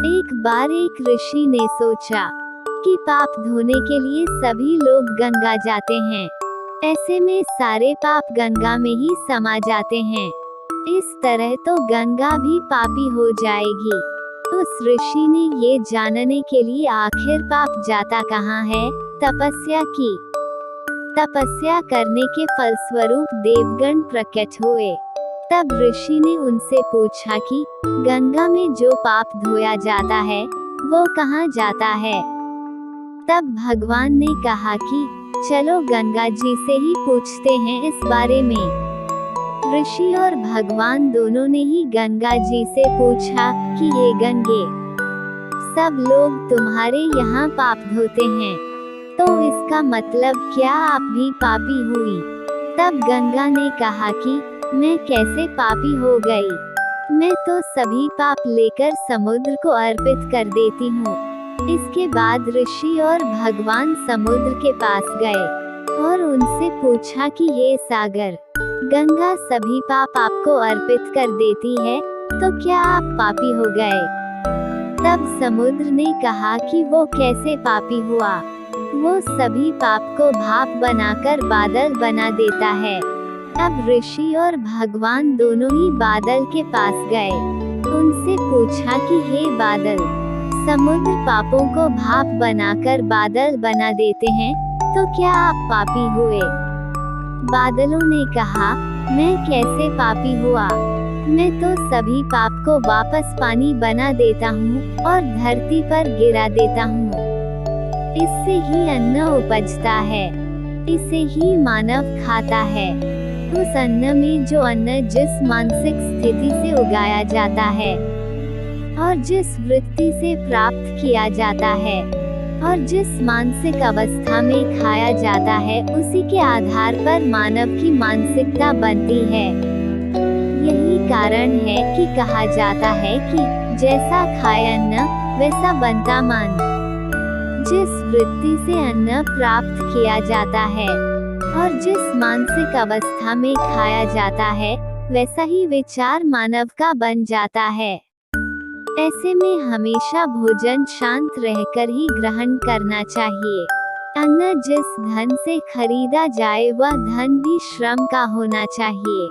एक बार एक ऋषि ने सोचा कि पाप धोने के लिए सभी लोग गंगा जाते हैं। ऐसे में सारे पाप गंगा में ही समा जाते हैं। इस तरह तो गंगा भी पापी हो जाएगी। उस ऋषि ने ये जानने के लिए आखिर पाप जाता कहाँ है, तपस्या की। तपस्या करने के फलस्वरूप देवगण प्रकट हुए। तब ऋषि ने उनसे पूछा कि गंगा में जो पाप धोया जाता है वो कहाँ जाता है। तब भगवान ने कहा कि चलो गंगा जी से ही पूछते हैं इस बारे में। ऋषि और भगवान दोनों ने ही गंगा जी से पूछा कि हे गंगे, सब लोग तुम्हारे यहाँ पाप धोते हैं, तो इसका मतलब क्या आप भी पापी हुई। तब गंगा ने कहा कि मैं कैसे पापी हो गई, मैं तो सभी पाप लेकर समुद्र को अर्पित कर देती हूँ। इसके बाद ऋषि और भगवान समुद्र के पास गए और उनसे पूछा कि हे सागर, गंगा सभी पाप आपको अर्पित कर देती है, तो क्या आप पापी हो गए। तब समुद्र ने कहा कि वो कैसे पापी हुआ, वो सभी पाप को भाप बनाकर बादल बना देता है। अब ऋषि और भगवान दोनों ही बादल के पास गए, उनसे पूछा कि हे बादल, समुद्र पापों को भाप बनाकर बादल बना देते हैं, तो क्या आप पापी हुए। बादलों ने कहा, मैं कैसे पापी हुआ, मैं तो सभी पाप को वापस पानी बना देता हूँ और धरती पर गिरा देता हूँ। इससे ही अन्न उपजता है, इसे ही मानव खाता है। उस अन्न में जो अन्न जिस मानसिक स्थिति से उगाया जाता है और जिस वृत्ति से प्राप्त किया जाता है और जिस मानसिक अवस्था में खाया जाता है, उसी के आधार पर मानव की मानसिकता बनती है। यही कारण है कि कहा जाता है कि जैसा खाए अन्न वैसा बनता मन। जिस वृत्ति से अन्न प्राप्त किया जाता है और जिस मानसिक अवस्था में खाया जाता है, वैसा ही विचार मानव का बन जाता है। ऐसे में हमेशा भोजन शांत रहकर ही ग्रहण करना चाहिए। अन्न जिस धन से खरीदा जाए वह धन भी श्रम का होना चाहिए।